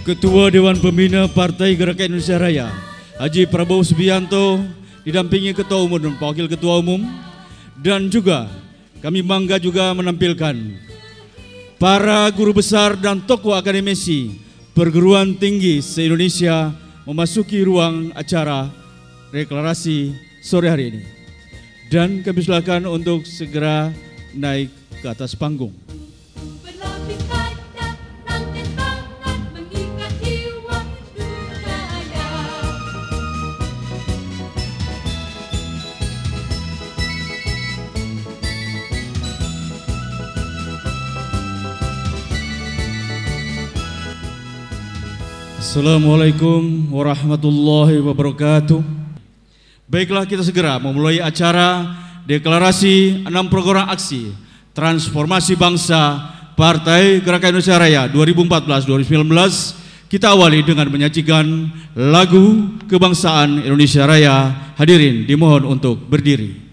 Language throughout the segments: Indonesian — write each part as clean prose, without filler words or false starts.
Ketua Dewan Pembina Partai Gerakan Indonesia Raya Haji Prabowo Subianto didampingi Ketua Umum dan Wakil Ketua Umum, dan juga kami bangga juga menampilkan para guru besar dan tokoh akademisi perguruan tinggi se-Indonesia memasuki ruang acara deklarasi sore hari ini. Dan kami silakan untuk segera naik ke atas panggung. Assalamualaikum warahmatullahi wabarakatuh. Baiklah, kita segera memulai acara deklarasi 6 program aksi transformasi bangsa Partai Gerakan Indonesia Raya 2014-2019. Kita awali dengan menyajikan lagu kebangsaan Indonesia Raya. Hadirin dimohon untuk berdiri.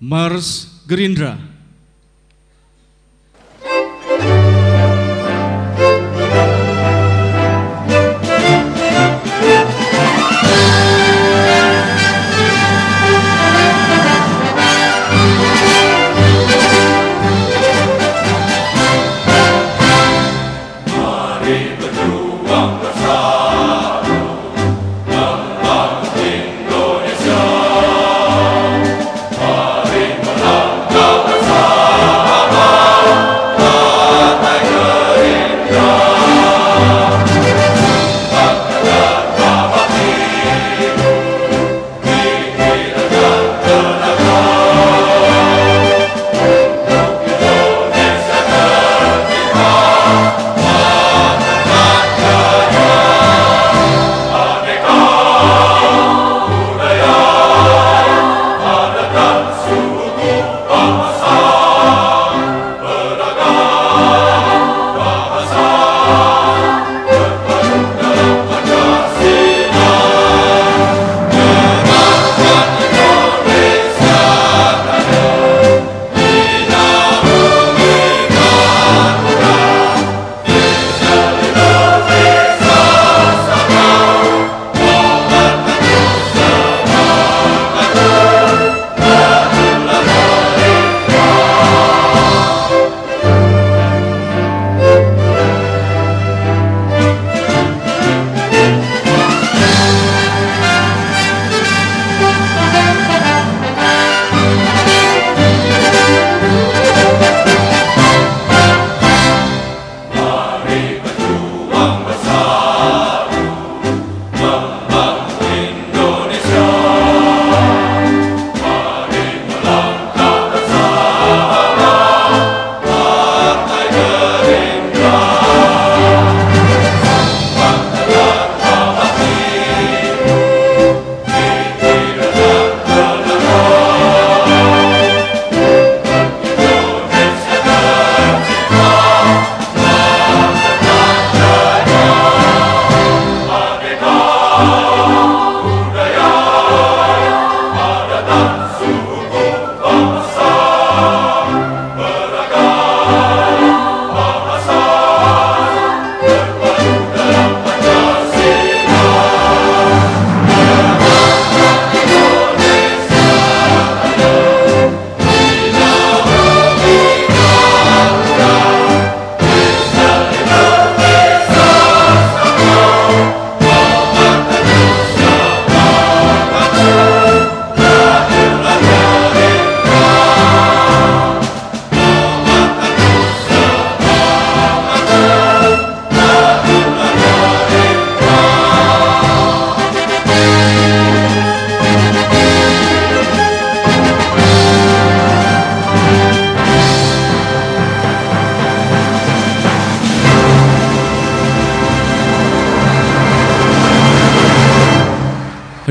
Mars Gerindra. Bersama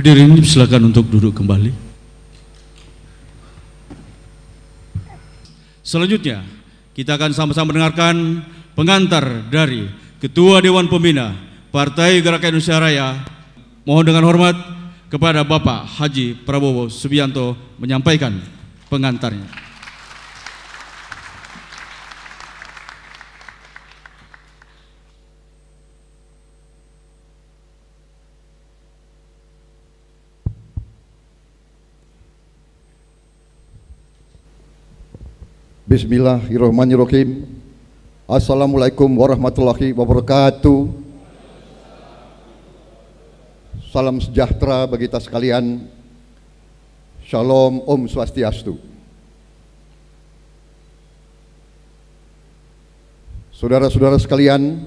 Hadirin silakan untuk duduk kembali. Selanjutnya kita akan sama-sama mendengarkan pengantar dari Ketua Dewan Pembina Partai Gerakan Indonesia Raya. Mohon dengan hormat kepada Bapak Haji Prabowo Subianto menyampaikan pengantarnya. Bismillahirrahmanirrahim. Assalamualaikum warahmatullahi wabarakatuh. Salam sejahtera bagi kita sekalian. Shalom, Om Swastiastu. Saudara-saudara sekalian,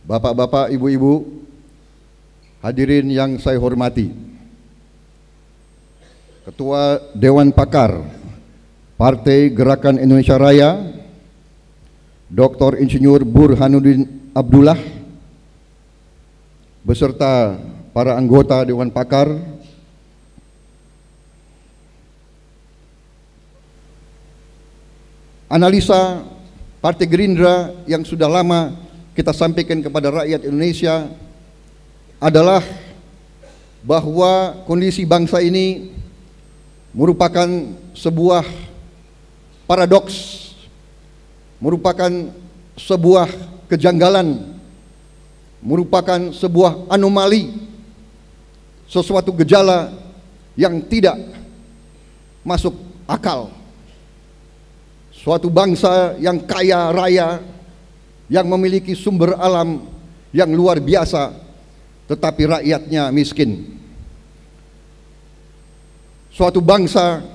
bapak-bapak, ibu-ibu, hadirin yang saya hormati, Ketua Dewan Pakar Partai Gerakan Indonesia Raya, Dr. Insinyur Burhanuddin Abdullah, beserta para anggota Dewan Pakar, analisa Partai Gerindra yang sudah lama kita sampaikan kepada rakyat Indonesia adalah bahwa kondisi bangsa ini merupakan sebuah paradoks, merupakan sebuah kejanggalan, merupakan sebuah anomali, sesuatu gejala yang tidak masuk akal. Suatu bangsa yang kaya raya, yang memiliki sumber alam yang luar biasa, tetapi rakyatnya miskin. Suatu bangsa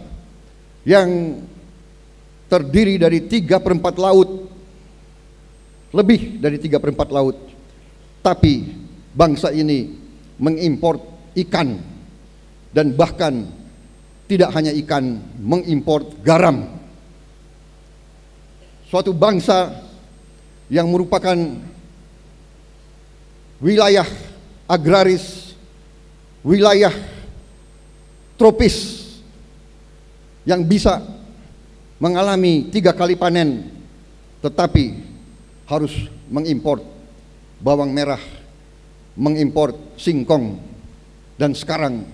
yang terdiri dari 3/4 laut, lebih dari 3/4 laut, tapi bangsa ini mengimpor ikan, dan bahkan tidak hanya ikan, mengimpor garam. Suatu bangsa yang merupakan wilayah agraris, wilayah tropis yang bisa mengalami 3 kali panen, tetapi harus mengimpor bawang merah, mengimpor singkong, dan sekarang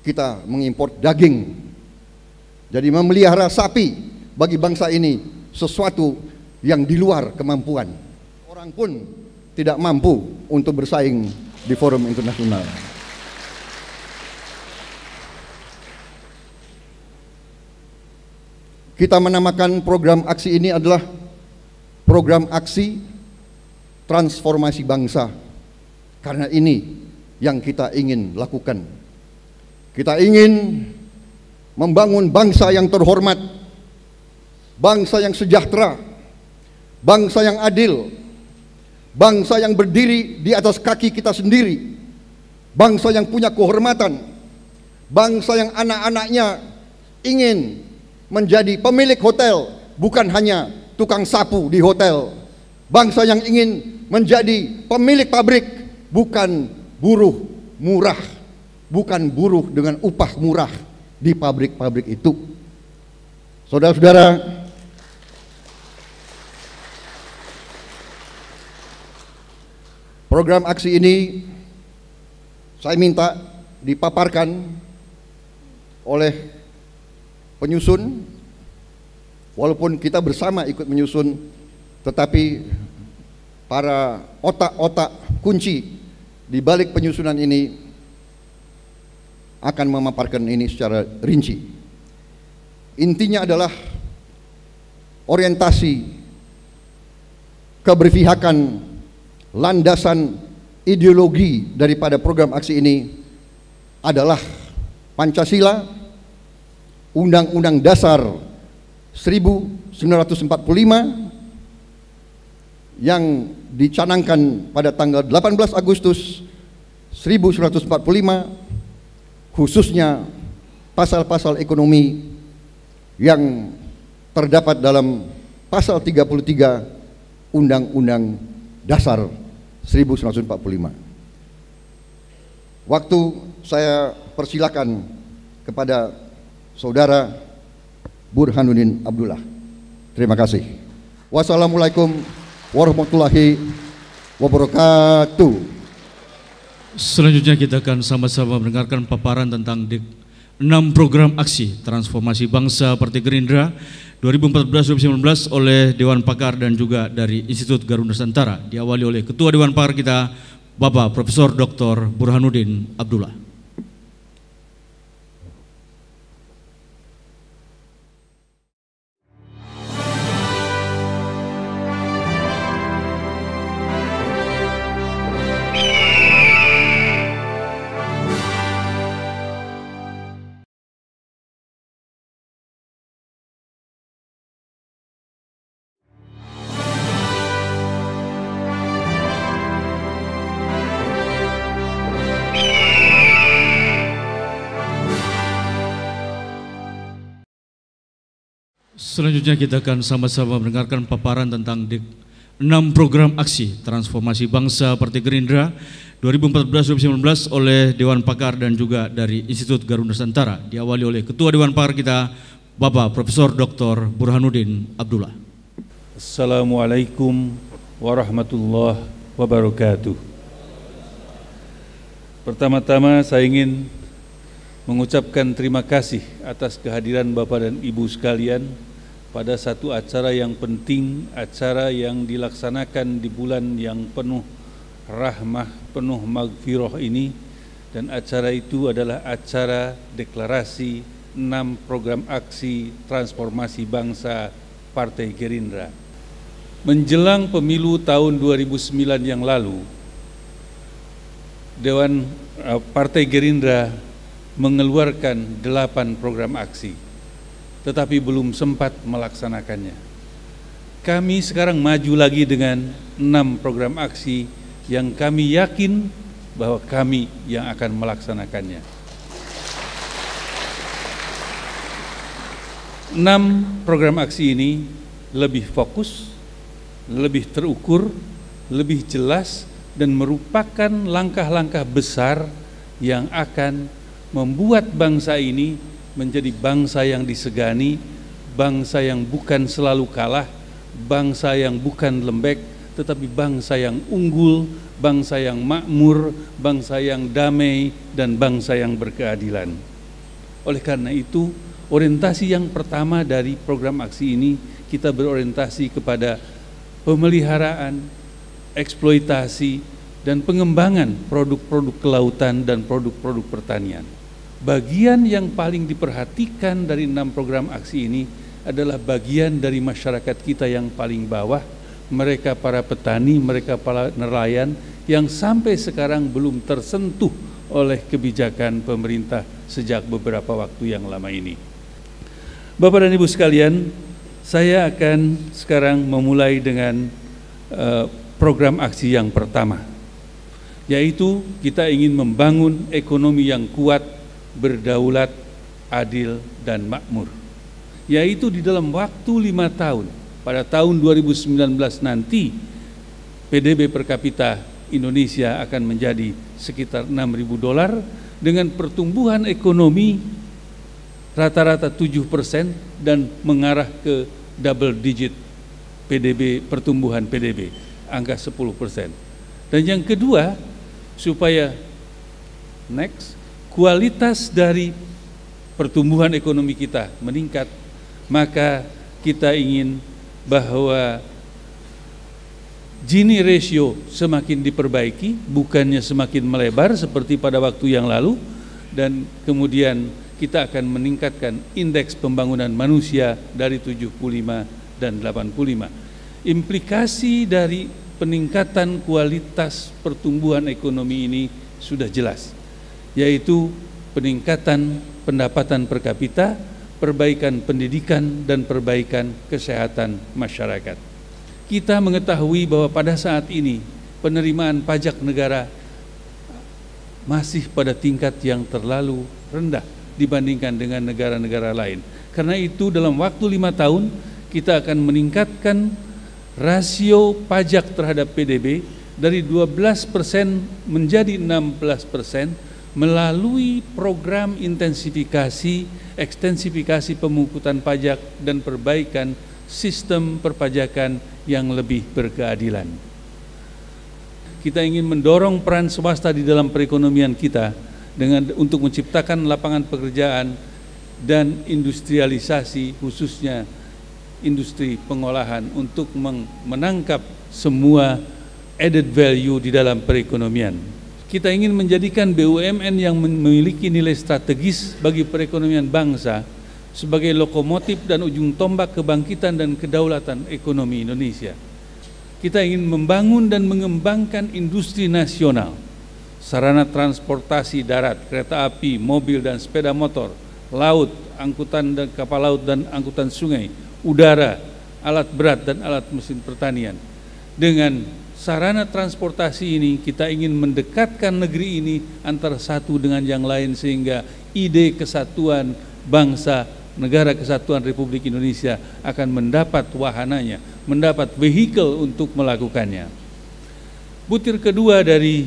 kita mengimpor daging. Jadi memelihara sapi bagi bangsa ini sesuatu yang di luar kemampuan. Orang pun tidak mampu untuk bersaing di forum internasional. Kita menamakan program aksi ini adalah program aksi transformasi bangsa, karena ini yang kita ingin lakukan. Kita ingin membangun bangsa yang terhormat, bangsa yang sejahtera, bangsa yang adil, bangsa yang berdiri di atas kaki kita sendiri, bangsa yang punya kehormatan, bangsa yang anak-anaknya ingin menjadi pemilik hotel, bukan hanya tukang sapu di hotel. Bangsa yang ingin menjadi pemilik pabrik, bukan buruh murah, bukan buruh dengan upah murah di pabrik-pabrik itu. Saudara-saudara, program aksi ini saya minta dipaparkan oleh penyusun, walaupun kita bersama ikut menyusun, tetapi para otak-otak kunci di balik penyusunan ini akan memaparkan ini secara rinci. Intinya adalah orientasi, keberpihakan, landasan ideologi daripada program aksi ini adalah Pancasila, Undang-Undang Dasar 1945 yang dicanangkan pada tanggal 18 Agustus 1945, khususnya pasal-pasal ekonomi yang terdapat dalam pasal 33 Undang-Undang Dasar 1945. Waktu saya persilakan kepada Saudara Burhanuddin Abdullah. Terima kasih. Wassalamualaikum warahmatullahi wabarakatuh. Selanjutnya kita akan sama-sama mendengarkan paparan tentang 6 program aksi transformasi bangsa Partai Gerindra 2014-2019 oleh Dewan Pakar dan juga dari Institut Garuda Nusantara, diawali oleh Ketua Dewan Pakar kita, Bapak Profesor Dr. Burhanuddin Abdullah. Selanjutnya kita akan sama-sama mendengarkan paparan tentang 6 program aksi transformasi bangsa Partai Gerindra 2014-2019 oleh Dewan Pakar dan juga dari Institut Garuda Nusantara, diawali oleh Ketua Dewan Pakar kita, Bapak Profesor Dr. Burhanuddin Abdullah. Assalamualaikum warahmatullahi wabarakatuh. Pertama-tama saya ingin mengucapkan terima kasih atas kehadiran Bapak dan Ibu sekalian pada satu acara yang penting, acara yang dilaksanakan di bulan yang penuh rahmah, penuh maghfirah ini, dan acara itu adalah acara deklarasi 6 program aksi transformasi bangsa Partai Gerindra. Menjelang pemilu tahun 2009 yang lalu, Dewan Partai Gerindra mengeluarkan 8 program aksi, tetapi belum sempat melaksanakannya. Kami sekarang maju lagi dengan 6 program aksi yang kami yakin bahwa kami yang akan melaksanakannya. 6 program aksi ini lebih fokus, lebih terukur, lebih jelas, dan merupakan langkah-langkah besar yang akan membuat bangsa ini menjadi bangsa yang disegani, bangsa yang bukan selalu kalah, bangsa yang bukan lembek, tetapi bangsa yang unggul, bangsa yang makmur, bangsa yang damai, dan bangsa yang berkeadilan. Oleh karena itu, orientasi yang pertama dari program aksi ini, kita berorientasi kepada pemeliharaan, eksploitasi, dan pengembangan produk-produk kelautan dan produk-produk pertanian. Bagian yang paling diperhatikan dari 6 program aksi ini adalah bagian dari masyarakat kita yang paling bawah, mereka para petani, mereka para nelayan yang sampai sekarang belum tersentuh oleh kebijakan pemerintah sejak beberapa waktu yang lama ini. Bapak dan Ibu sekalian, saya akan sekarang memulai dengan program aksi yang pertama, yaitu kita ingin membangun ekonomi yang kuat, berdaulat, adil, dan makmur, yaitu di dalam waktu 5 tahun, pada tahun 2019 nanti PDB per kapita Indonesia akan menjadi sekitar $6.000 dengan pertumbuhan ekonomi rata-rata 7% dan mengarah ke double digit PDB, pertumbuhan PDB, angka 10%. Dan yang kedua, supaya kualitas dari pertumbuhan ekonomi kita meningkat, maka kita ingin bahwa Gini ratio semakin diperbaiki, bukannya semakin melebar seperti pada waktu yang lalu, dan kemudian kita akan meningkatkan indeks pembangunan manusia dari 75 dan 85. Implikasi dari peningkatan kualitas pertumbuhan ekonomi ini sudah jelas, yaitu peningkatan pendapatan per kapita, perbaikan pendidikan, dan perbaikan kesehatan masyarakat. Kita mengetahui bahwa pada saat ini penerimaan pajak negara masih pada tingkat yang terlalu rendah dibandingkan dengan negara-negara lain. Karena itu dalam waktu 5 tahun kita akan meningkatkan rasio pajak terhadap PDB dari 12% menjadi 16%, melalui program ekstensifikasi pemungutan pajak dan perbaikan sistem perpajakan yang lebih berkeadilan. Kita ingin mendorong peran swasta di dalam perekonomian kita untuk menciptakan lapangan pekerjaan dan industrialisasi, khususnya industri pengolahan, untuk menangkap semua added value di dalam perekonomian. Kita ingin menjadikan BUMN yang memiliki nilai strategis bagi perekonomian bangsa sebagai lokomotif dan ujung tombak kebangkitan dan kedaulatan ekonomi Indonesia. Kita ingin membangun dan mengembangkan industri nasional, sarana transportasi darat, kereta api, mobil dan sepeda motor, laut, angkutan dan kapal laut dan angkutan sungai, udara, alat berat dan alat mesin pertanian. Dengan sarana transportasi ini kita ingin mendekatkan negeri ini antara satu dengan yang lain, sehingga ide kesatuan bangsa, negara kesatuan Republik Indonesia akan mendapat wahananya, mendapat vehikel untuk melakukannya. Butir kedua dari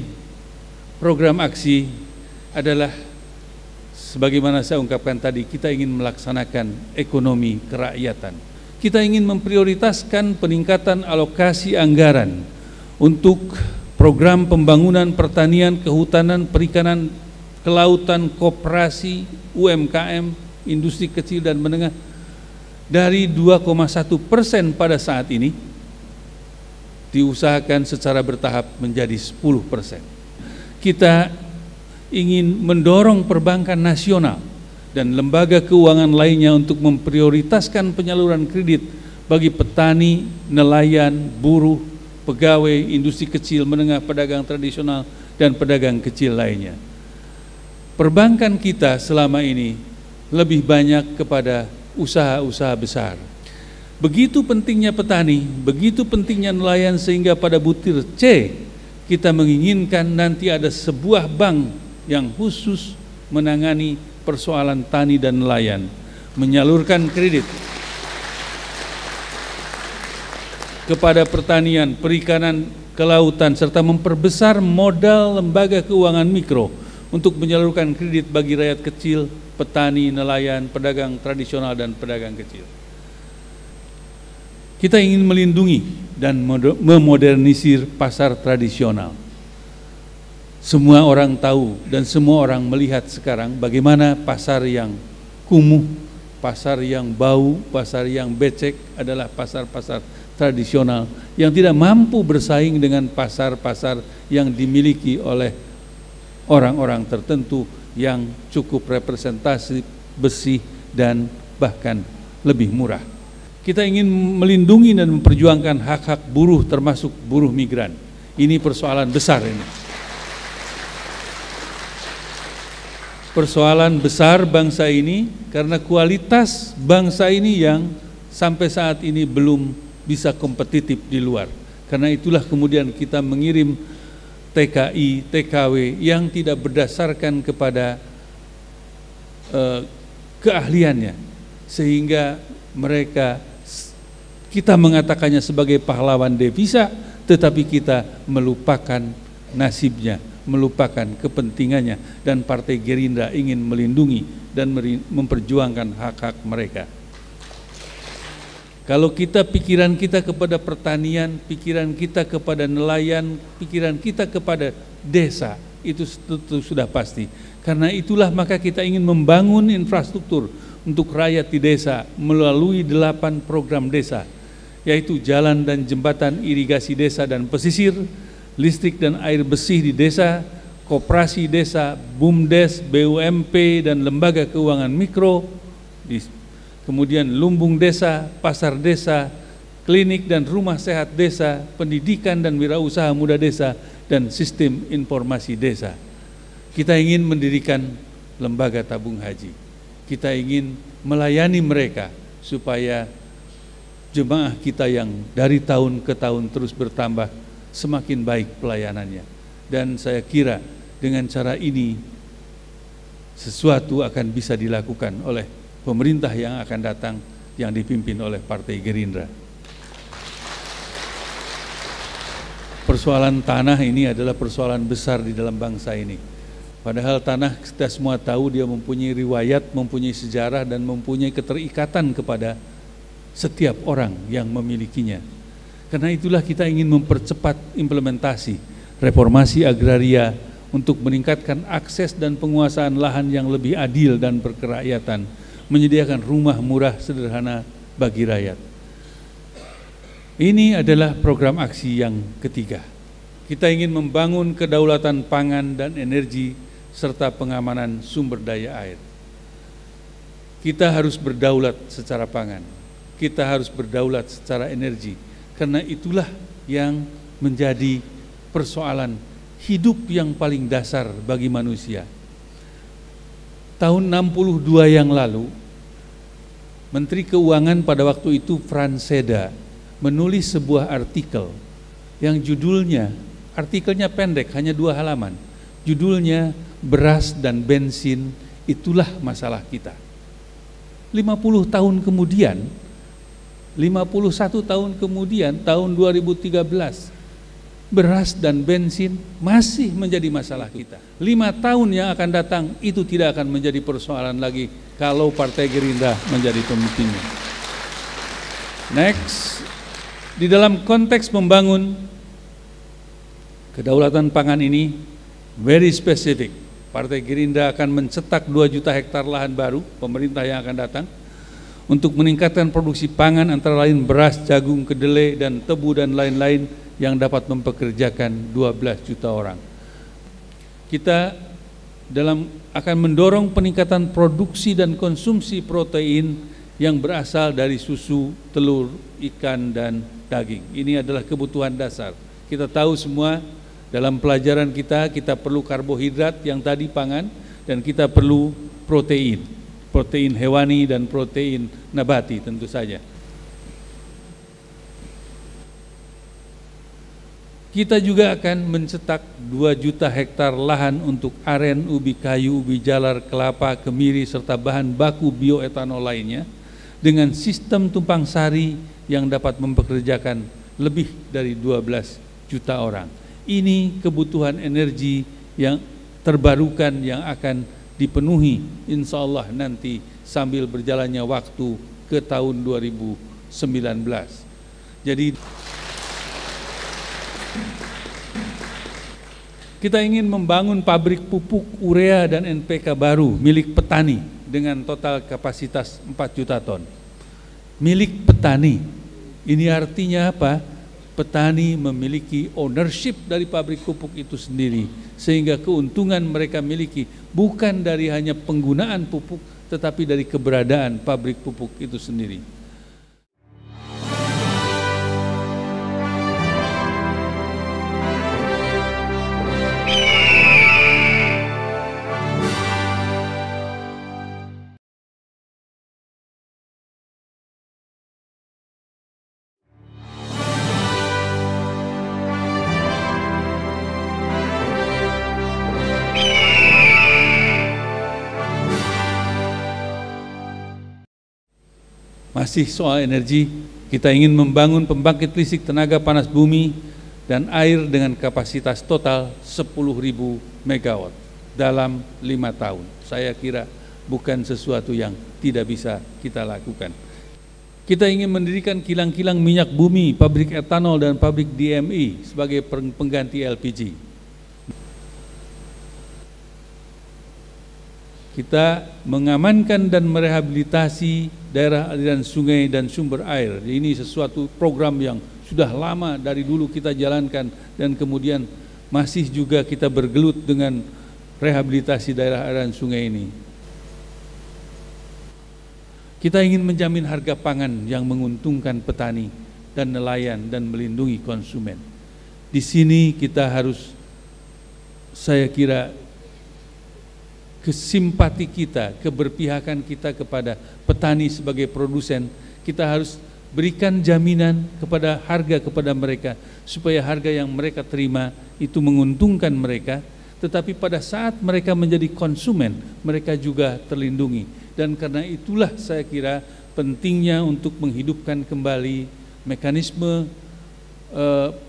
program aksi adalah, sebagaimana saya ungkapkan tadi, kita ingin melaksanakan ekonomi kerakyatan. Kita ingin memprioritaskan peningkatan alokasi anggaran untuk program pembangunan pertanian, kehutanan, perikanan, kelautan, koperasi, UMKM, industri kecil dan menengah dari 2,1% pada saat ini diusahakan secara bertahap menjadi 10%. Kita ingin mendorong perbankan nasional dan lembaga keuangan lainnya untuk memprioritaskan penyaluran kredit bagi petani, nelayan, buruh, pegawai, industri kecil, menengah, pedagang tradisional, dan pedagang kecil lainnya. Perbankan kita selama ini lebih banyak kepada usaha-usaha besar. Begitu pentingnya petani, begitu pentingnya nelayan, sehingga pada butir C kita menginginkan nanti ada sebuah bank yang khusus menangani persoalan tani dan nelayan, menyalurkan kredit kepada pertanian, perikanan, kelautan, serta memperbesar modal lembaga keuangan mikro untuk menyalurkan kredit bagi rakyat kecil, petani, nelayan, pedagang tradisional, dan pedagang kecil. Kita ingin melindungi dan memodernisir pasar tradisional. Semua orang tahu dan semua orang melihat sekarang bagaimana pasar yang kumuh, pasar yang bau, pasar yang becek adalah pasar-pasar tradisional yang tidak mampu bersaing dengan pasar-pasar yang dimiliki oleh orang-orang tertentu yang cukup representasi, bersih, dan bahkan lebih murah. Kita ingin melindungi dan memperjuangkan hak-hak buruh, termasuk buruh migran. Ini persoalan besar ini. Persoalan besar bangsa ini karena kualitas bangsa ini yang sampai saat ini belum bisa kompetitif di luar. Karena itulah kemudian kita mengirim TKI, TKW yang tidak berdasarkan kepada keahliannya, sehingga mereka, kita mengatakannya sebagai pahlawan devisa, tetapi kita melupakan nasibnya, melupakan kepentingannya, dan Partai Gerindra ingin melindungi dan memperjuangkan hak-hak mereka. Kalau pikiran kita kepada pertanian, pikiran kita kepada nelayan, pikiran kita kepada desa, itu sudah pasti. Karena itulah maka kita ingin membangun infrastruktur untuk rakyat di desa melalui 8 program desa, yaitu jalan dan jembatan irigasi desa dan pesisir, listrik dan air bersih di desa, koperasi desa, BUMDes, BUMP, dan lembaga keuangan mikro, kemudian lumbung desa, pasar desa, klinik dan rumah sehat desa, pendidikan dan wirausaha muda desa, dan sistem informasi desa. Kita ingin mendirikan lembaga tabung haji. Kita ingin melayani mereka supaya jemaah kita yang dari tahun ke tahun terus bertambah semakin baik pelayanannya. Dan saya kira dengan cara ini sesuatu akan bisa dilakukan oleh pemerintah yang akan datang yang dipimpin oleh Partai Gerindra. Persoalan tanah ini adalah persoalan besar di dalam bangsa ini. Padahal tanah kita semua tahu dia mempunyai riwayat, mempunyai sejarah, dan mempunyai keterikatan kepada setiap orang yang memilikinya. Karena itulah kita ingin mempercepat implementasi reformasi agraria untuk meningkatkan akses dan penguasaan lahan yang lebih adil dan berkerakyatan, menyediakan rumah murah sederhana bagi rakyat. Ini adalah program aksi yang ketiga. Kita ingin membangun kedaulatan pangan dan energi serta pengamanan sumber daya air. Kita harus berdaulat secara pangan, kita harus berdaulat secara energi, karena itulah yang menjadi persoalan hidup yang paling dasar bagi manusia. Tahun 62 yang lalu, Menteri Keuangan pada waktu itu Frans Seda menulis sebuah artikel yang judulnya, artikelnya pendek, hanya 2 halaman. Judulnya Beras dan Bensin, Itulah Masalah Kita. 50 tahun kemudian, 51 tahun kemudian, tahun 2013, beras dan bensin masih menjadi masalah kita. 5 tahun yang akan datang itu tidak akan menjadi persoalan lagi kalau Partai Gerindra menjadi pemimpinnya. Next, di dalam konteks membangun kedaulatan pangan ini very specific. Partai Gerindra akan mencetak 2 juta hektar lahan baru, pemerintah yang akan datang, untuk meningkatkan produksi pangan antara lain beras, jagung, kedelai, dan tebu dan lain-lain yang dapat mempekerjakan 12 juta orang. Kita akan mendorong peningkatan produksi dan konsumsi protein yang berasal dari susu, telur, ikan, dan daging. Ini adalah kebutuhan dasar. Kita tahu semua dalam pelajaran kita perlu karbohidrat yang tadi pangan, dan kita perlu protein hewani dan protein nabati tentu saja. Kita juga akan mencetak 2 juta hektar lahan untuk aren, ubi kayu, ubi jalar, kelapa, kemiri, serta bahan baku bioetanol lainnya dengan sistem tumpang sari yang dapat mempekerjakan lebih dari 12 juta orang. Ini kebutuhan energi yang terbarukan yang akan dipenuhi insya Allah nanti sambil berjalannya waktu ke tahun 2019. Jadi kita ingin membangun pabrik pupuk urea dan NPK baru milik petani dengan total kapasitas 4 juta ton. Milik petani, ini artinya apa? Petani memiliki ownership dari pabrik pupuk itu sendiri, sehingga keuntungan mereka miliki bukan dari hanya penggunaan pupuk, tetapi dari keberadaan pabrik pupuk itu sendiri. Masih soal energi, kita ingin membangun pembangkit listrik tenaga panas bumi dan air dengan kapasitas total 10.000 megawatt dalam 5 tahun. Saya kira bukan sesuatu yang tidak bisa kita lakukan. Kita ingin mendirikan kilang-kilang minyak bumi, pabrik etanol, dan pabrik DME sebagai pengganti LPG. Kita mengamankan dan merehabilitasi daerah aliran sungai dan sumber air. Ini sesuatu program yang sudah lama dari dulu kita jalankan, dan kemudian masih juga kita bergelut dengan rehabilitasi daerah aliran sungai ini. Kita ingin menjamin harga pangan yang menguntungkan petani dan nelayan dan melindungi konsumen. Di sini kita harus, saya kira, kesimpati kita, keberpihakan kita kepada petani sebagai produsen, kita harus berikan jaminan kepada harga kepada mereka, supaya harga yang mereka terima itu menguntungkan mereka, tetapi pada saat mereka menjadi konsumen, mereka juga terlindungi. Dan karena itulah saya kira pentingnya untuk menghidupkan kembali mekanisme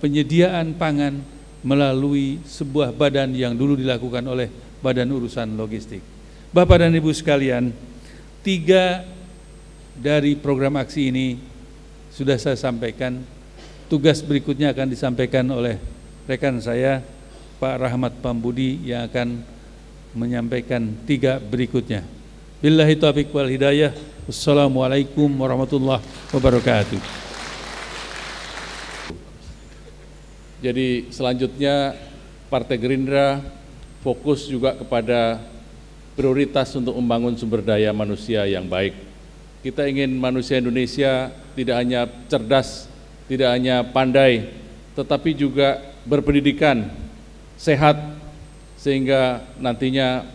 penyediaan pangan melalui sebuah badan yang dulu dilakukan oleh Badan Urusan Logistik. Bapak dan Ibu sekalian, 3 dari program aksi ini sudah saya sampaikan. Tugas berikutnya akan disampaikan oleh rekan saya, Pak Rahmat Pambudi, yang akan menyampaikan 3 berikutnya. Billahi taufiq wal hidayah. Wassalamualaikum warahmatullahi wabarakatuh. Jadi selanjutnya Partai Gerindra fokus juga kepada prioritas untuk membangun sumber daya manusia yang baik. Kita ingin manusia Indonesia tidak hanya cerdas, tidak hanya pandai, tetapi juga berpendidikan, sehat, sehingga nantinya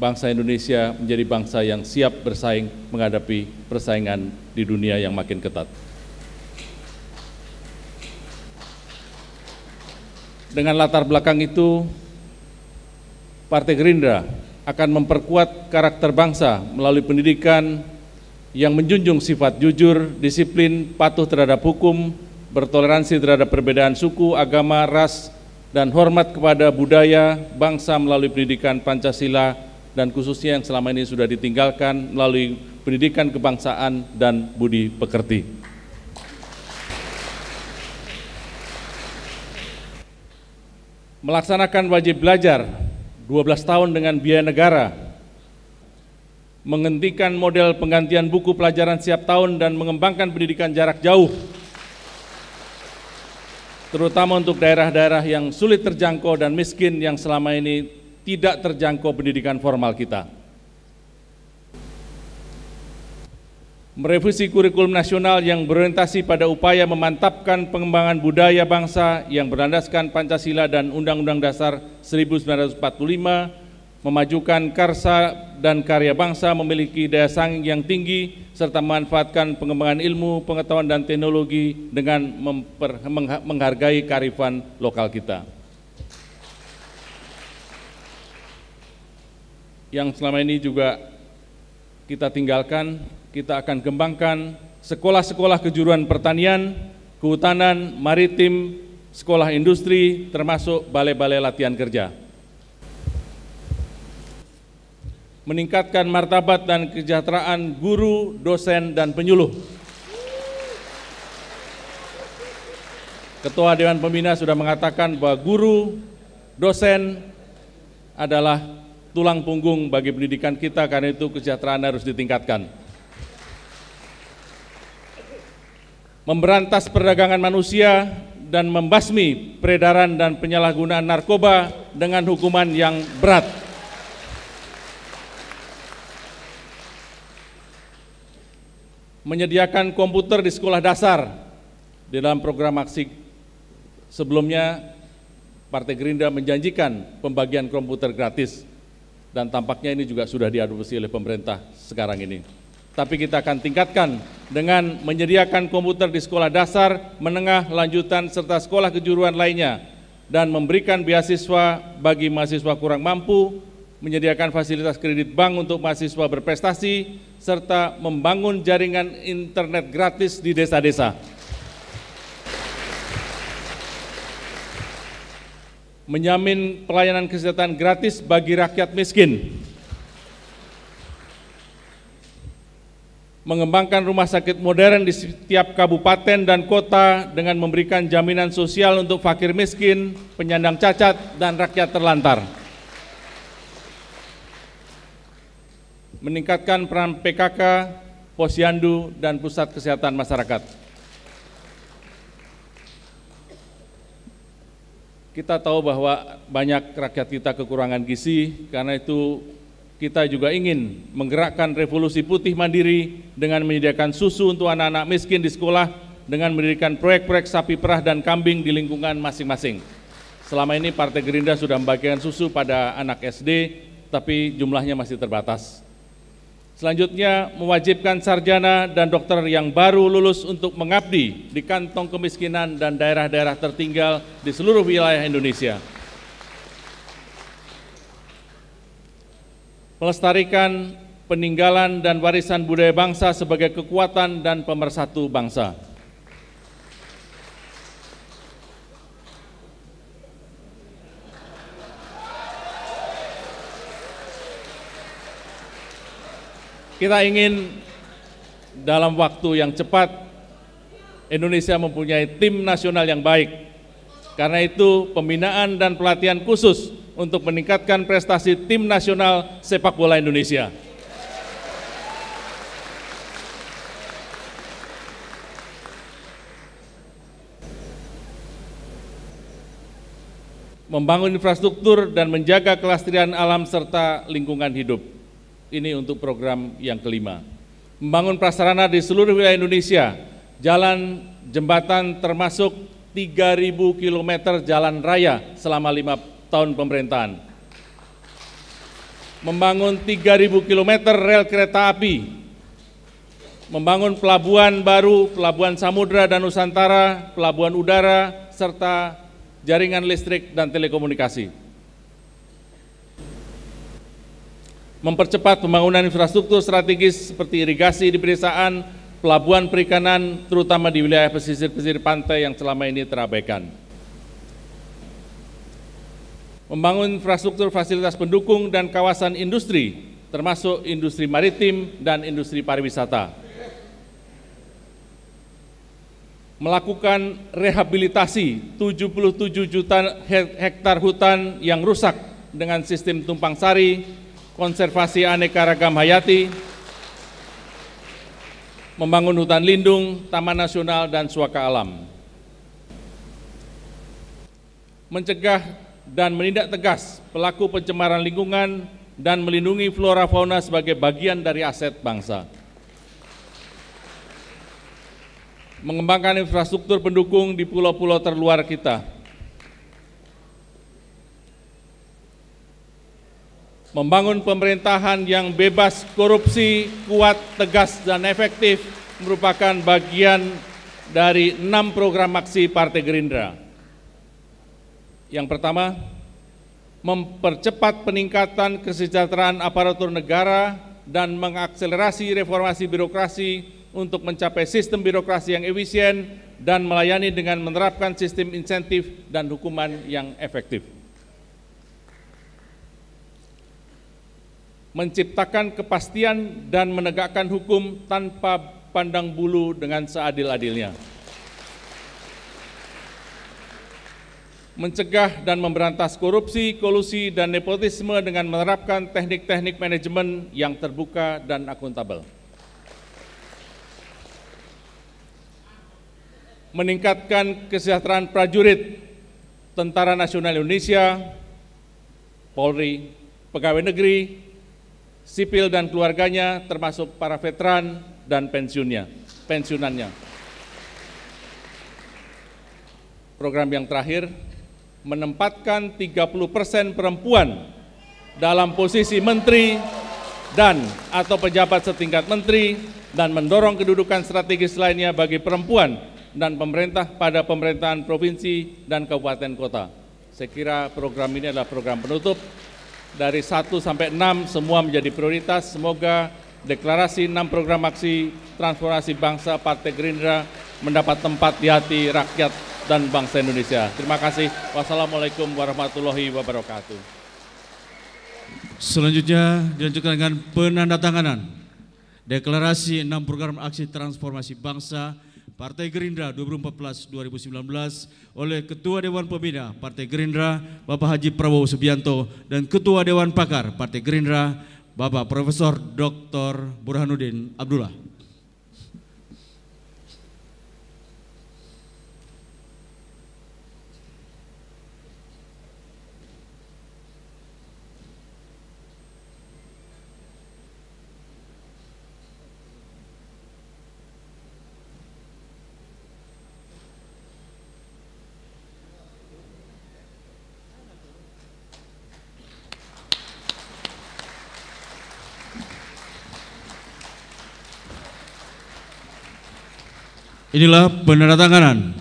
bangsa Indonesia menjadi bangsa yang siap bersaing menghadapi persaingan di dunia yang makin ketat. Dengan latar belakang itu, Partai Gerindra akan memperkuat karakter bangsa melalui pendidikan yang menjunjung sifat jujur, disiplin, patuh terhadap hukum, bertoleransi terhadap perbedaan suku, agama, ras, dan hormat kepada budaya bangsa melalui pendidikan Pancasila, dan khususnya yang selama ini sudah ditinggalkan melalui pendidikan kebangsaan dan budi pekerti. Melaksanakan wajib belajar 12 tahun dengan biaya negara, menghentikan model penggantian buku pelajaran setiap tahun dan mengembangkan pendidikan jarak jauh, terutama untuk daerah-daerah yang sulit terjangkau dan miskin yang selama ini tidak terjangkau pendidikan formal kita. Merevisi kurikulum nasional yang berorientasi pada upaya memantapkan pengembangan budaya bangsa yang berlandaskan Pancasila dan Undang-Undang Dasar 1945, memajukan karsa dan karya bangsa memiliki daya saing yang tinggi, serta memanfaatkan pengembangan ilmu, pengetahuan, dan teknologi dengan menghargai kearifan lokal kita. Yang selama ini juga kita tinggalkan, kita akan kembangkan sekolah-sekolah kejuruan pertanian, kehutanan, maritim, sekolah industri, termasuk balai-balai latihan kerja. Meningkatkan martabat dan kesejahteraan guru, dosen, dan penyuluh. Ketua Dewan Pembina sudah mengatakan bahwa guru, dosen adalah tulang punggung bagi pendidikan kita, karena itu kesejahteraan harus ditingkatkan. Memberantas perdagangan manusia dan membasmi peredaran dan penyalahgunaan narkoba dengan hukuman yang berat. Menyediakan komputer di sekolah dasar. Di dalam program aksi sebelumnya, Partai Gerindra menjanjikan pembagian komputer gratis, dan tampaknya ini juga sudah diadopsi oleh pemerintah sekarang ini. Tapi kita akan tingkatkan dengan menyediakan komputer di sekolah dasar, menengah, lanjutan, serta sekolah kejuruan lainnya, dan memberikan beasiswa bagi mahasiswa kurang mampu, menyediakan fasilitas kredit bank untuk mahasiswa berprestasi, serta membangun jaringan internet gratis di desa-desa. Menjamin pelayanan kesehatan gratis bagi rakyat miskin, mengembangkan rumah sakit modern di setiap kabupaten dan kota dengan memberikan jaminan sosial untuk fakir miskin, penyandang cacat, dan rakyat terlantar. Meningkatkan peran PKK, Posyandu, dan Pusat Kesehatan Masyarakat. Kita tahu bahwa banyak rakyat kita kekurangan gizi, karena itu kita juga ingin menggerakkan revolusi putih mandiri dengan menyediakan susu untuk anak-anak miskin di sekolah, dengan mendirikan proyek-proyek sapi perah dan kambing di lingkungan masing-masing. Selama ini Partai Gerindra sudah membagikan susu pada anak SD, tapi jumlahnya masih terbatas. Selanjutnya, mewajibkan sarjana dan dokter yang baru lulus untuk mengabdi di kantong kemiskinan dan daerah-daerah tertinggal di seluruh wilayah Indonesia. Melestarikan peninggalan dan warisan budaya bangsa sebagai kekuatan dan pemersatu bangsa. Kita ingin dalam waktu yang cepat Indonesia mempunyai tim nasional yang baik. Karena itu pembinaan dan pelatihan khusus untuk meningkatkan prestasi tim nasional sepak bola Indonesia. Membangun infrastruktur dan menjaga kelestarian alam serta lingkungan hidup. Ini untuk program yang kelima. Membangun prasarana di seluruh wilayah Indonesia, jalan, jembatan termasuk 3.000 km jalan raya selama 5 tahun pemerintahan. Membangun 3.000 km rel kereta api. Membangun pelabuhan baru, pelabuhan samudra dan nusantara, pelabuhan udara, serta jaringan listrik dan telekomunikasi. Mempercepat pembangunan infrastruktur strategis seperti irigasi di pedesaan, pelabuhan perikanan, terutama di wilayah pesisir-pesisir pantai yang selama ini terabaikan. Membangun infrastruktur fasilitas pendukung dan kawasan industri, termasuk industri maritim dan industri pariwisata. Melakukan rehabilitasi 77 juta hektar hutan yang rusak dengan sistem tumpang sari, konservasi aneka ragam hayati, membangun hutan lindung, taman nasional, dan suaka alam. Mencegah dan menindak tegas pelaku pencemaran lingkungan dan melindungi flora fauna sebagai bagian dari aset bangsa. Mengembangkan infrastruktur pendukung di pulau-pulau terluar kita. Membangun pemerintahan yang bebas korupsi, kuat, tegas, dan efektif merupakan bagian dari 6 program aksi Partai Gerindra. Yang pertama, mempercepat peningkatan kesejahteraan aparatur negara dan mengakselerasi reformasi birokrasi untuk mencapai sistem birokrasi yang efisien dan melayani dengan menerapkan sistem insentif dan hukuman yang efektif. Menciptakan kepastian dan menegakkan hukum tanpa pandang bulu dengan seadil-adilnya. Mencegah dan memberantas korupsi, kolusi, dan nepotisme dengan menerapkan teknik-teknik manajemen yang terbuka dan akuntabel. Meningkatkan kesejahteraan prajurit, Tentara Nasional Indonesia, Polri, pegawai negeri, sipil dan keluarganya, termasuk para veteran dan pensiunannya. Program yang terakhir, menempatkan 30% perempuan dalam posisi menteri dan atau pejabat setingkat menteri dan mendorong kedudukan strategis lainnya bagi perempuan dan pemerintah pada pemerintahan provinsi dan kabupaten kota. Saya kira program ini adalah program penutup. Dari 1 sampai 6 semua menjadi prioritas. Semoga deklarasi 6 program aksi transformasi bangsa Partai Gerindra mendapat tempat di hati rakyat dan bangsa Indonesia. Terima kasih. Wassalamualaikum warahmatullahi wabarakatuh. Selanjutnya dilanjutkan dengan penandatanganan deklarasi 6 program aksi transformasi bangsa Partai Gerindra 2014-2019 oleh Ketua Dewan Pembina Partai Gerindra Bapak Haji Prabowo Subianto dan Ketua Dewan Pakar Partai Gerindra Bapak Profesor Dr. Burhanuddin Abdullah. Inilah penandatanganan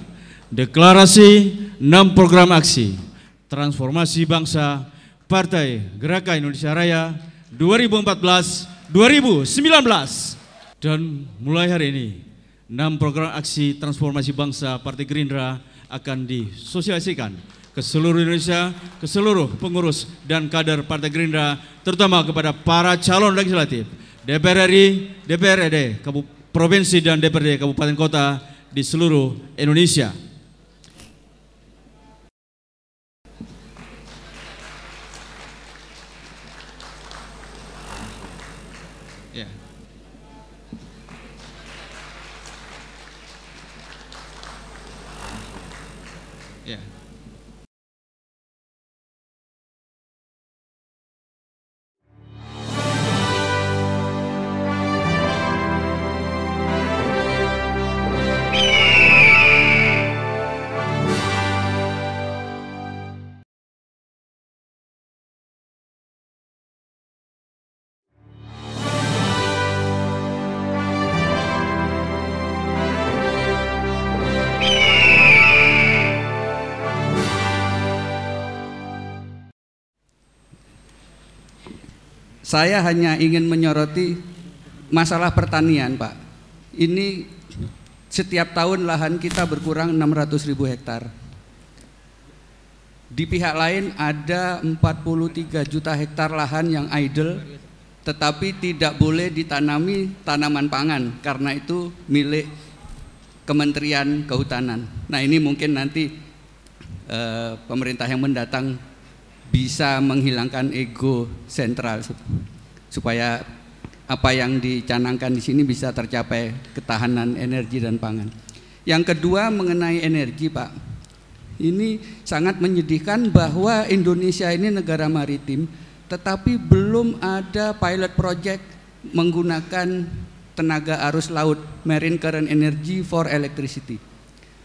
deklarasi 6 program aksi transformasi bangsa Partai Gerakan Indonesia Raya 2014-2019. Dan mulai hari ini 6 program aksi transformasi bangsa Partai Gerindra akan disosialisasikan ke seluruh Indonesia, ke seluruh pengurus dan kader Partai Gerindra, terutama kepada para calon legislatif, DPR RI, DPRD, Provinsi dan DPRD Kabupaten Kota di seluruh Indonesia. Ya. Ya. Saya hanya ingin menyoroti masalah pertanian, Pak. Ini setiap tahun lahan kita berkurang 600.000 hektar. Di pihak lain ada 43 juta hektar lahan yang idle, tetapi tidak boleh ditanami tanaman pangan karena itu milik Kementerian Kehutanan. Nah, ini mungkin nanti pemerintah yang mendatang bisa menghilangkan ego sentral supaya apa yang dicanangkan di sini bisa tercapai, ketahanan energi dan pangan. Yang kedua mengenai energi, Pak. Ini sangat menyedihkan bahwa Indonesia ini negara maritim, tetapi belum ada pilot project menggunakan tenaga arus laut, marine current energy for electricity.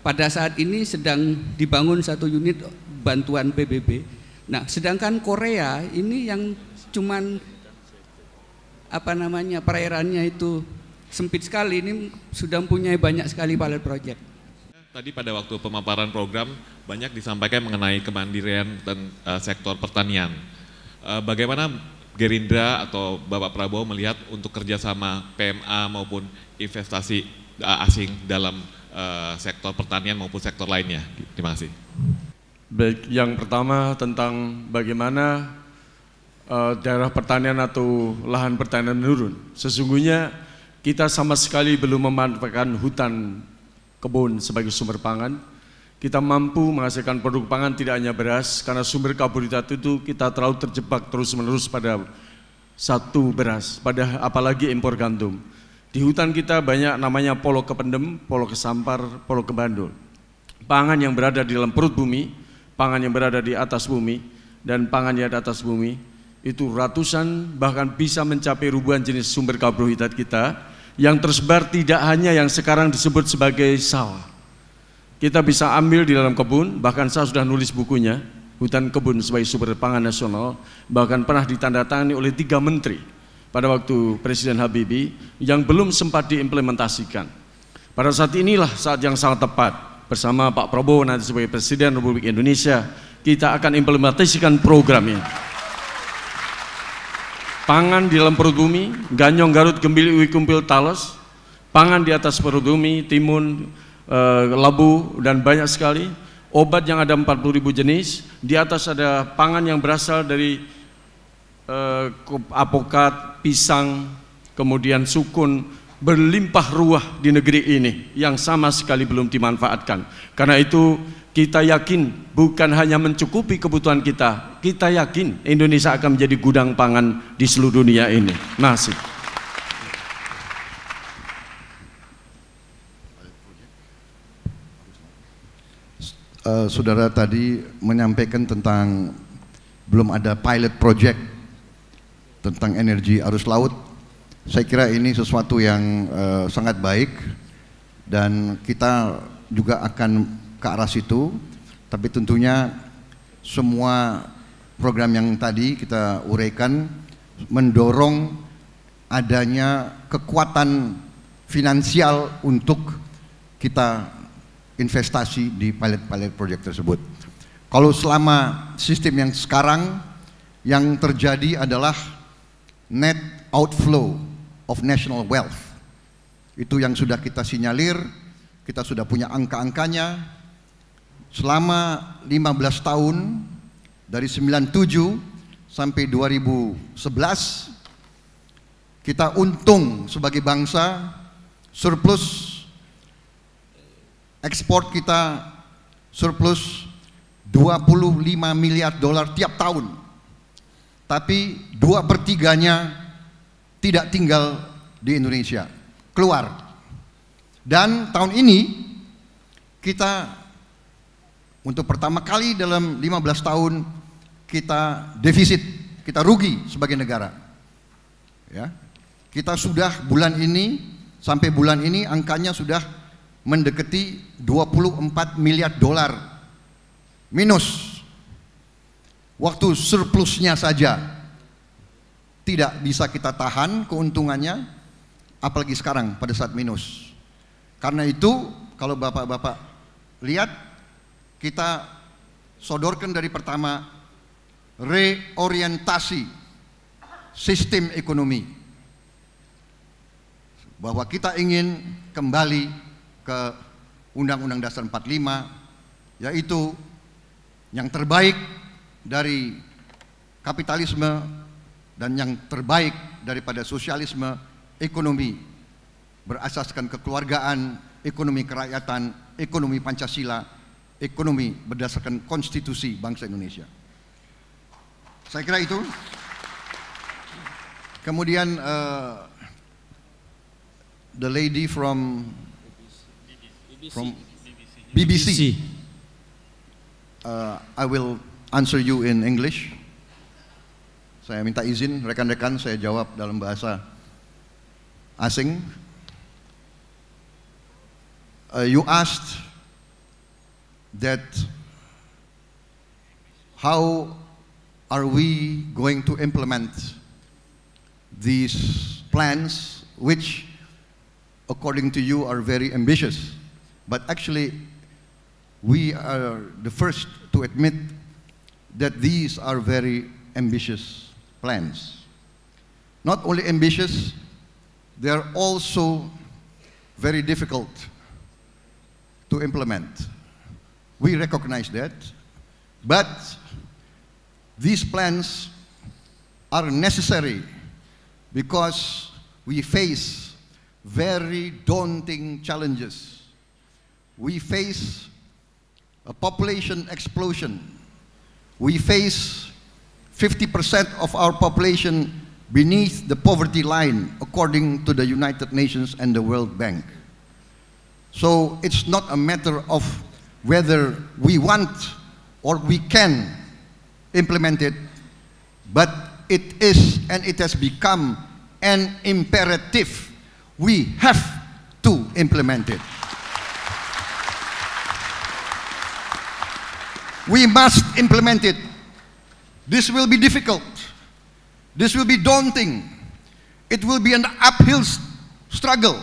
Pada saat ini sedang dibangun satu unit bantuan PBB. Nah, sedangkan Korea ini yang cuman perairannya itu sempit sekali, ini sudah mempunyai banyak sekali pilot project. Tadi pada waktu pemaparan program banyak disampaikan mengenai kemandirian dan sektor pertanian. Bagaimana Gerindra atau Bapak Prabowo melihat untuk kerjasama PMA maupun investasi asing dalam sektor pertanian maupun sektor lainnya? Terima kasih. Baik, yang pertama tentang bagaimana daerah pertanian atau lahan pertanian menurun. Sesungguhnya kita sama sekali belum memanfaatkan hutan kebun sebagai sumber pangan. Kita mampu menghasilkan produk pangan tidak hanya beras, karena sumber karbohidrat itu kita terlalu terjebak terus-menerus pada satu beras, apalagi impor gandum. Di hutan kita banyak namanya polo kependem, polo kesampar, polo kebandul. Pangan yang berada di dalam perut bumi, pangan yang berada di atas bumi, dan pangan yang di atas bumi itu ratusan bahkan bisa mencapai ribuan jenis sumber karbohidrat kita yang tersebar tidak hanya yang sekarang disebut sebagai sawah. Kita bisa ambil di dalam kebun, bahkan saya sudah nulis bukunya, Hutan Kebun sebagai Sumber Pangan Nasional, bahkan pernah ditandatangani oleh 3 menteri pada waktu Presiden Habibie yang belum sempat diimplementasikan. Pada saat inilah saat yang sangat tepat. Bersama Pak Prabowo nanti sebagai Presiden Republik Indonesia, kita akan implementasikan program ini. Pangan di dalam perut bumi, ganyong, garut, gembili, uwi, kumpil, talos. Pangan di atas perut bumi, timun, labu, dan banyak sekali. Obat yang ada 40.000 jenis. Di atas ada pangan yang berasal dari apokat, pisang, kemudian sukun, berlimpah ruah di negeri ini yang sama sekali belum dimanfaatkan. Karena itu kita yakin bukan hanya mencukupi kebutuhan kita, kita yakin Indonesia akan menjadi gudang pangan di seluruh dunia ini. Masih. Saudara tadi menyampaikan tentang belum ada pilot project tentang energi arus laut. Saya kira ini sesuatu yang sangat baik dan kita juga akan ke arah situ, tapi tentunya semua program yang tadi kita uraikan mendorong adanya kekuatan finansial untuk kita investasi di pilot project tersebut. Kalau selama sistem yang sekarang yang terjadi adalah net outflow of national wealth. Itu yang sudah kita sinyalir, kita sudah punya angka-angkanya. Selama 15 tahun dari 97 sampai 2011 kita untung sebagai bangsa, surplus ekspor kita surplus 25 miliar dolar tiap tahun. Tapi 2/3-nya tidak tinggal di Indonesia, keluar. Dan tahun ini kita untuk pertama kali dalam 15 tahun kita defisit, kita rugi sebagai negara. Ya. Kita sudah bulan ini, sampai bulan ini angkanya sudah mendekati 24 miliar dolar minus. Waktu surplusnya saja tidak bisa kita tahan keuntungannya, apalagi sekarang pada saat minus. Karena itu kalau bapak-bapak lihat, kita sodorkan dari pertama reorientasi sistem ekonomi, bahwa kita ingin kembali ke Undang-Undang Dasar 45, yaitu yang terbaik dari kapitalisme dan yang terbaik daripada sosialisme, ekonomi berasaskan kekeluargaan, ekonomi kerakyatan, ekonomi Pancasila, ekonomi berdasarkan konstitusi bangsa Indonesia. Saya kira itu. Kemudian the lady from BBC. I will answer you in English. Saya minta izin rekan-rekan, saya jawab dalam bahasa asing. You asked that how are we going to implement these plans, which according to you are very ambitious, but actually we are the first to admit that these are very ambitious plans. Not only ambitious, they are also very difficult to implement. We recognize that, but these plans are necessary because we face very daunting challenges. We face a population explosion. We face 50% of our population beneath the poverty line, according to the United Nations and the World Bank. So it's not a matter of whether we want or we can implement it, but it is and it has become an imperative. We have to implement it. We must implement it. This will be difficult. This will be daunting. It will be an uphill struggle.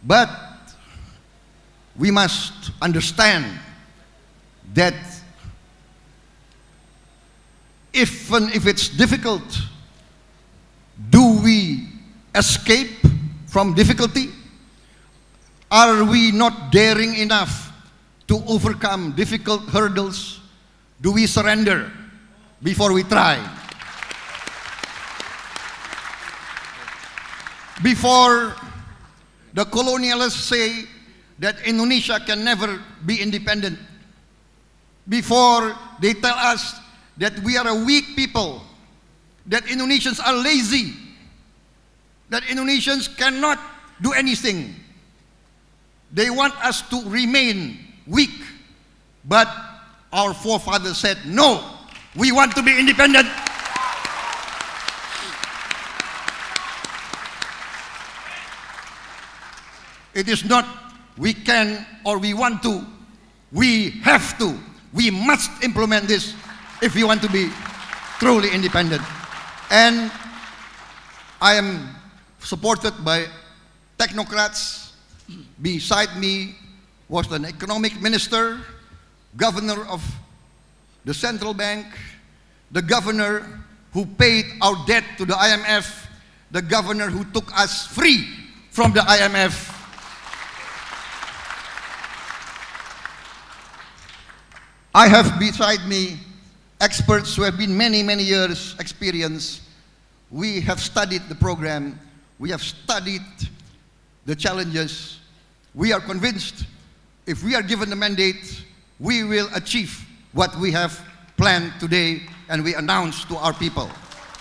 But we must understand that even if it's difficult, do we escape from difficulty? Are we not daring enough to overcome difficult hurdles? Do we surrender before we try? Before the colonialists say that Indonesia can never be independent, before they tell us that we are a weak people, that Indonesians are lazy, that Indonesians cannot do anything, they want us to remain weak. But our forefathers said, no, we want to be independent. It is not we can or we want to, we have to, we must implement this if we want to be truly independent. And I am supported by technocrats. Beside me was an economic minister, governor of the central bank, the governor who paid our debt to the IMF, the governor who took us free from the IMF. I have beside me experts who have been many years experience We have studied the program. We have studied the challenges. We are convinced if we are given the mandate, we will achieve what we have planned today and we announce to our people.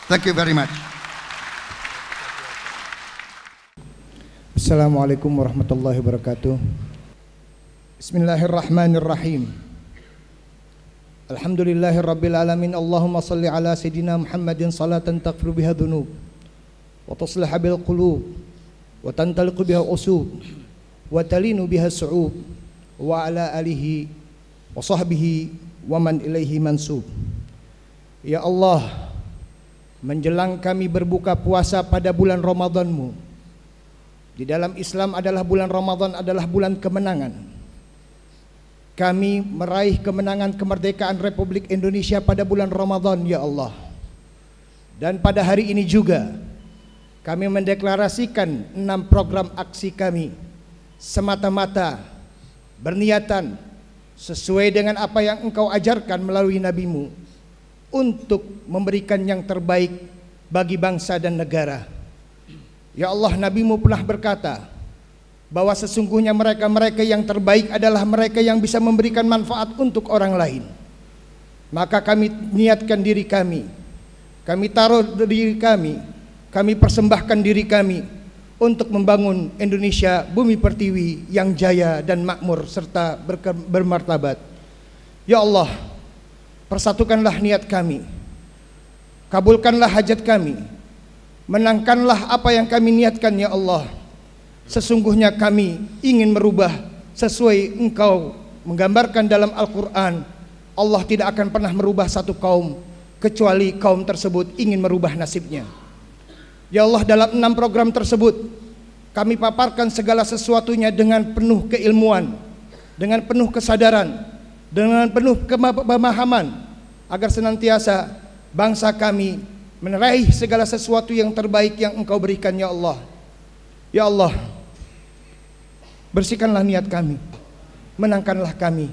Thank you very much. Assalamualaikum warahmatullahi wabarakatuh. Bismillahirrahmanirrahim. Alhamdulillahirabbil alamin. Allahumma salli ala sayyidina Muhammadin salatan taghfiru biha dhunub wa tuslih bil qulub wa tantaliqu biha usub wa talinu biha su'ub wa ala alihi wa sahbihi wa man ilaihi mansub. Ya Allah, menjelang kami berbuka puasa pada bulan Ramadan-Mu. Di dalam Islam adalah bulan Ramadan adalah bulan kemenangan. Kami meraih kemenangan kemerdekaan Republik Indonesia pada bulan Ramadan, ya Allah. Dan pada hari ini juga kami mendeklarasikan 6 program aksi kami semata-mata berniatan sesuai dengan apa yang Engkau ajarkan melalui Nabi-Mu untuk memberikan yang terbaik bagi bangsa dan negara. Ya Allah, Nabi-Mu pernah berkata bahwa sesungguhnya mereka-mereka yang terbaik adalah mereka yang bisa memberikan manfaat untuk orang lain. Maka kami niatkan diri kami taruh diri kami persembahkan diri kami untuk membangun Indonesia bumi pertiwi yang jaya dan makmur serta bermartabat. Ya Allah, persatukanlah niat kami, kabulkanlah hajat kami, menangkanlah apa yang kami niatkan, ya Allah. Sesungguhnya kami ingin merubah sesuai Engkau menggambarkan dalam Al-Quran. Allah tidak akan pernah merubah satu kaum kecuali kaum tersebut ingin merubah nasibnya. Ya Allah, dalam 6 program tersebut kami paparkan segala sesuatunya dengan penuh keilmuan, dengan penuh kesadaran, dengan penuh pemahaman, agar senantiasa bangsa kami meraih segala sesuatu yang terbaik yang Engkau berikan, ya Allah. Ya Allah, bersihkanlah niat kami, menangkanlah kami,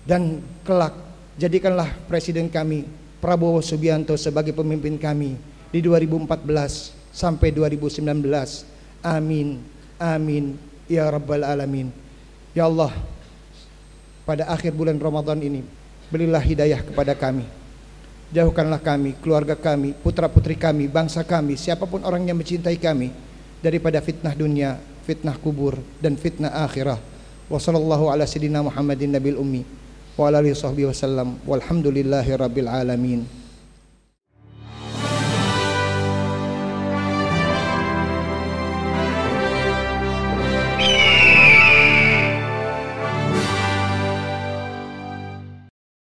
dan kelak jadikanlah Presiden kami Prabowo Subianto sebagai pemimpin kami di 2014 sampai 2019. Amin, amin, ya Rabbal Alamin. Ya Allah, pada akhir bulan Ramadan ini berilah hidayah kepada kami. Jauhkanlah kami, keluarga kami, putra-putri kami, bangsa kami, siapapun orang yang mencintai kami daripada fitnah dunia, fitnah kubur, dan fitnah akhirah. Wa sallallahu ala sayyidina Muhammadin nabil ummi wa ala alihi wasahbihi wasallam walhamdulillahi rabbil alamin.